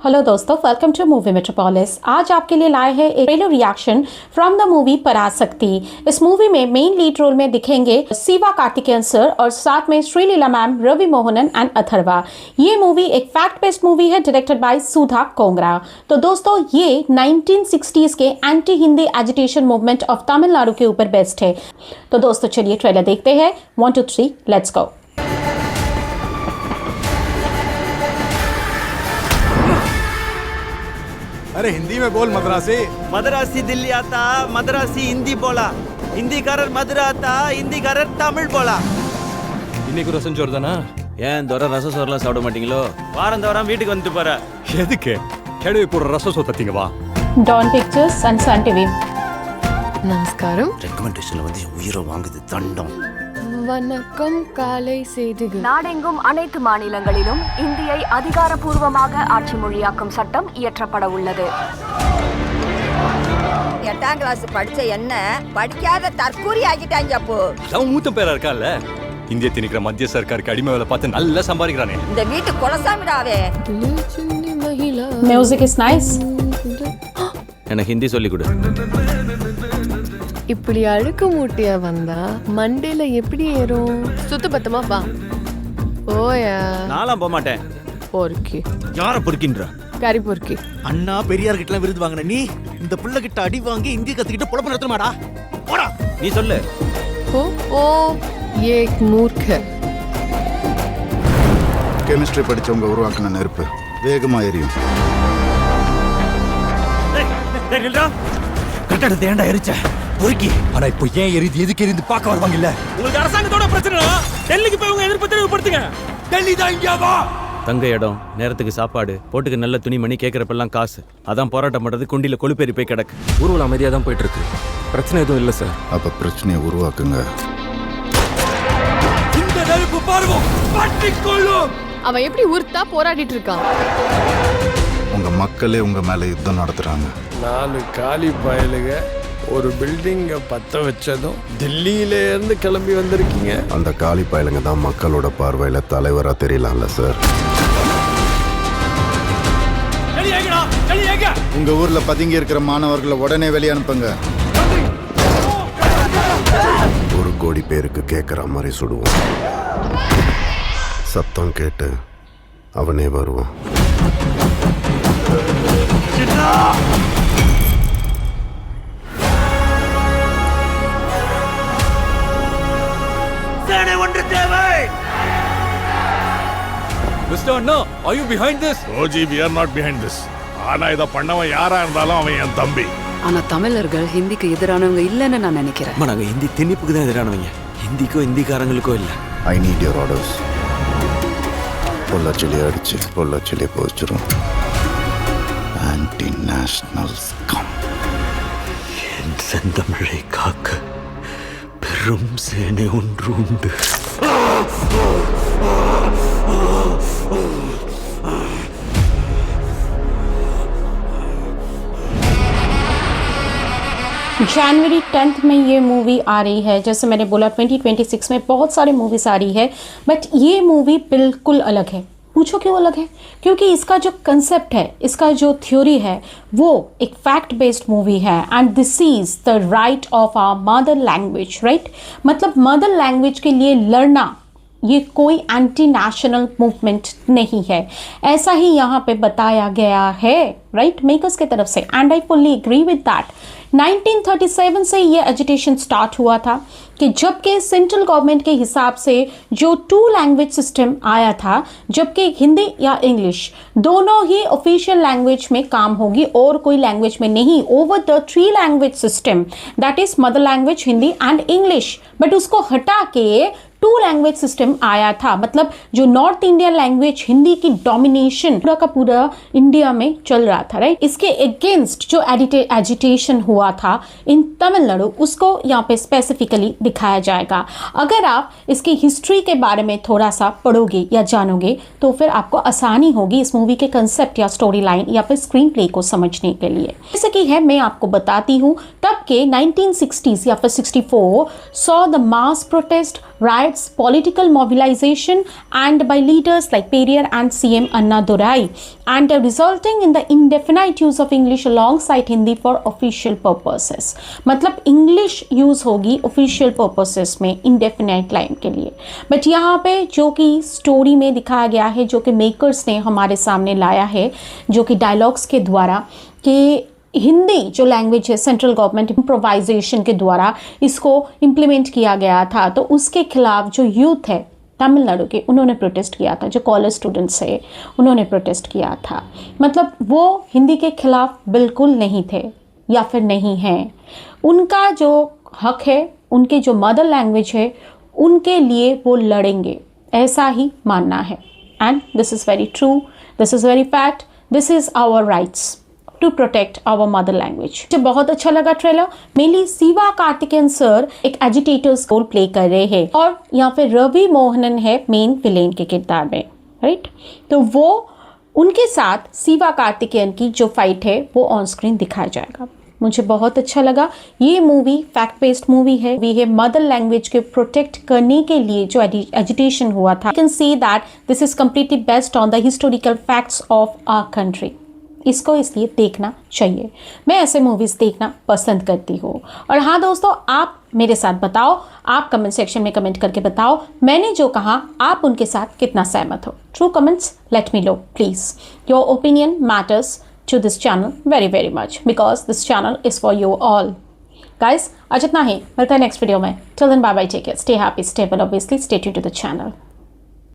Hello दोस्तों, welcome two movie metropolis. आज आपके लिए लाए हैं एक trailer reaction from the movie Parasakthi. इस मूवी में मेन लीड रोल में दिखेंगे शिवा कार्तिकेयन सर और साथ में श्रीलीला मैम, रवि मोहनन एंड अथर्वा। ये मूवी एक फैक्ट बेस्ड मूवी है डायरेक्टेड बाय सुधा कोंगरा। तो दोस्तों ये 1960s के anti Hindi agitation movement of Tamil Nadu के ऊपर बेस्ड है। तो दोस्तों चलिए ट्रेलर देखते हैं। 1 2 3 लेट्स गो। अरे हिंदी में बोल मद्रासी। मद्रासी दिल्ली आता, मद्रासी हिंदी बोला, हिंदीக்காரர் மதுரை आता, हिंदीக்காரர் தமிழ் போலா. இன்னைக்கு ரசம் சோறு தானா? ஏன் தோற ரசம் சோறுலாம் சாப்பிட மாட்டீங்களோ? வாரம் தோறும் வீட்டுக்கு வந்துட்டு போற. எதுக்கு? கேடுவி போற ரசம் சோறு தத்தீங்க வா. Dawn Pictures and Sun TV. நமஸ்காரம். ரெக்கமெண்டேஷன்ல வந்து உயிரை வாங்குது தண்டம். வணக்கம். காலை செய்திகள். நாடெங்கும் அனைத்து மாநிலங்களிலும் இந்தியை அதிகாரப்பூர்வமாக ஆட்சி மொழியாக்கும் சட்டம் இயற்றப்பட உள்ளது. 8ஆம் கிளாஸ் படிச்ச என்ன படிக்காத தற்கூரி ஆகிட்டாங்க. அப்போ அவன் மூத்த பேரா இருக்கான்ல, இந்திய திணிக்கிற மத்திய சர்க்காருக்கு அடிமை வேலை பார்த்து நல்லா சம்பாதிக்கிறானே. இந்த வீட்டு குலசாமிடாவே. Music is nice. எனக்கு ஹிந்தி சொல்லிக் கொடு. இப்படி அழுக்கு மூட்டையா வந்தா மண்டையில எப்படி ஏறும்? சுத்த பத்தமா பா. ஓயா. நாலாம் போக மாட்டேன். பொறுக்கி. யார பொறுக்கின்ற? கறி பொறுக்கி. அண்ணா பெரியார் கிட்ட விருது வாங்கின நீ இந்த புள்ள கிட்ட அடி வாங்கி இந்தி கத்துக்கிட்டு பொழப்பு நடத்துமாடா? போடா. நீ சொல்லு. ஓ ஏக் மூர்க்க. கெமிஸ்ட்ரி படிச்சவங்க உருவாக்கின நெருப்பு வேகமா எரியும். கட்டடத்தை ஏன்டா எரிச்ச? பொறுக்கி. ஆனா இப்போ ஏன் எரிது எதுக்கு எரிந்து பார்க்க வருவாங்க இல்ல? உங்களுக்கு அரசாங்கத்தோட பிரச்சனை. டெல்லிக்கு போய் உங்க எதிர்ப்பு தெளிவுபடுத்துங்க. டெல்லி தான் இங்க வா. தங்க இடம், நேரத்துக்கு சாப்பாடு, போட்டுக்கு நல்ல துணிமணி, கேட்கறப்பெல்லாம் காசு. அதான் போராட்டம் பண்றது குண்டில கொழுப்பேறி போய் கிடக்கு. ஊர்வலம் அமைதியா தான் போயிட்டு இருக்கு. பிரச்சனை எதுவும் இல்ல சார். அப்ப பிரச்சனையை உருவாக்குங்க. இந்த நெருப்பு பார்வோம் பட்டிக்கொள்ளும். அவன் எப்படி உருத்தா போராடிட்டு இருக்கான்? உங்க மக்களே உங்க மேல யுத்தம் நடத்துறாங்க. 4 காலி பயலுக ஒரு பில்டிங்கை பற்ற வச்சதும் தில்லியில இருந்து கிளம்பி வந்திருக்கீங்க. அந்த காலி பயலுங்க தான் மக்களோட பார்வையில தலைவரா தெரியலாம்ல சார். உங்க ஊர்ல பதுங்கி இருக்கிற மாணவர்களை உடனே வெளியே அனுப்புங்க. 1 கோடி பேருக்கு கேட்கிற மாதிரி சுடுவோம். சத்தம் கேட்டு அவனே வருவான். Mister Anna, are you behind this? OG, we are not behind this. ஆனா இத பண்ணவன் யாரா இருந்தாலும் அவன் என் தம்பி. ஆனா தமிழர்கள் ஹிந்திக்கு எதிரானவங்க இல்லைன்னு நான் நினைக்கிறேன். நாங்க ஹிந்தி திணிப்புக்கு தான் எதிரானவங்க, ஹிந்திக்கோ ஹிந்திக்காரங்களுக்கோ இல்ல. I need your orders. பொள்ளாச்சிலே அடிச்சு பொள்ளாச்சிலே போச்சிரும். Anti national scum. என் செந்தமிழை காக்க பெரும் சேனை ஒன்று உண்டு. जनवरी 10 में ये मूवी आ रही है। जैसे मैंने बोला 2026 में बहुत सारी मूवीज आ रही है, बट ये मूवी बिल्कुल अलग है। पूछो क्यों अलग है? क्योंकि इसका जो कंसेप्ट है, इसका जो थ्योरी है, वो एक फैक्ट बेस्ड मूवी है। And this is the right of our mother language, right? मतलब मदर लैंग्वेज के लिए लड़ना ये कोई एंटी नेशनल मूवमेंट नहीं है, ऐसा ही यहाँ पे बताया गया है, राइट, मेकर्स की तरफ से। And I fully agree with that. 1937 से ये एजिटेशन स्टार्ट हुआ था कि जबकि सेंट्रल गवर्नमेंट के हिसाब से जो 2 लैंग्वेज सिस्टम आया था, जबकि हिंदी या इंग्लिश दोनों ही ऑफिशियल लैंग्वेज में काम होगी और कोई लैंग्वेज में नहीं, over the 3 language system, that is mother language Hindi and English. But उसको हटा के 2 लैंग्वेज सिस्टम आया था। मतलब जो नॉर्थ इंडियन लैंग्वेज हिंदी की डोमिनेशन पूरा का पूरा इंडिया में चल रहा था, राइट? इसके अगेंस्ट जो एजिटेशन हुआ था इन तमिलनाडु, उसको यहाँ पे स्पेसिफिकली दिखाया जाएगा। अगर आप इसकी हिस्ट्री के बारे में थोड़ा सा पढ़ोगे या जानोगे तो फिर आपको आसानी होगी इस मूवी के कंसेप्ट या स्टोरी लाइन या फिर स्क्रीन प्ले को समझने के लिए। जैसे कि है, मैं आपको बताती हूँ, तब के 1960s या फिर 64 saw the mass protest riots, political mobilization, and by leaders like Periyar and CM Annadurai, and resulting in the indefinite use of English alongside Hindi for official purposes. मतलब English use होगी official purposes में indefinite time के लिए. But यहाँ पे जो कि story में दिखाया गया है, जो कि makers ने हमारे सामने लाया है, जो कि dialogues के द्वारा, कि हिंदी जो लैंग्वेज है सेंट्रल गवर्नमेंट इम्प्रोवाइजेशन के द्वारा इसको इम्प्लीमेंट किया गया था, तो उसके खिलाफ जो यूथ है तमिलनाडु के, उन्होंने प्रोटेस्ट किया था. जो कॉलेज स्टूडेंट्स है उन्होंने प्रोटेस्ट किया था. मतलब वो हिंदी के खिलाफ बिल्कुल नहीं थे या फिर नहीं हैं. उनका जो हक है, उनके जो मदर लैंग्वेज है, उनके लिए वो लड़ेंगे, ऐसा ही मानना है. And this is very true, this is very fact, this is our rights to protect our mother language. मुझे बहुत अच्छा लगा trailer. Mainly Shiva Karthikeyan sir एक एजिटेटर्स रोल प्ले कर रहे हैं और यहाँ पे रवि मोहनन है मेन विलेन के किरदार में, राइट. तो वो उनके साथ शिवा कार्तिकेयन की जो फाइट है वो ऑन स्क्रीन दिखाया जाएगा. मुझे बहुत अच्छा लगा. ये मूवी फैक्ट बेस्ड मूवी है. मदर लैंग्वेज के प्रोटेक्ट करने के लिए जो एजिटेशन हुआ था, you can see that this is completely based on the historical facts of our country. इसको इसलिए देखना चाहिए. मैं ऐसे मूवीज़ देखना पसंद करती हूँ. और हाँ दोस्तों, आप मेरे साथ बताओ, आप कमेंट सेक्शन में कमेंट करके बताओ मैंने जो कहा आप उनके साथ कितना सहमत हो. Through comments let me know please. Your opinion matters to this channel very very much because this channel is for you all. Guys, आज इतना ही. मिलता है नेक्स्ट वीडियो में. Till then, bye bye, take care, stay happy, stay well, obviously stay tuned to the channel.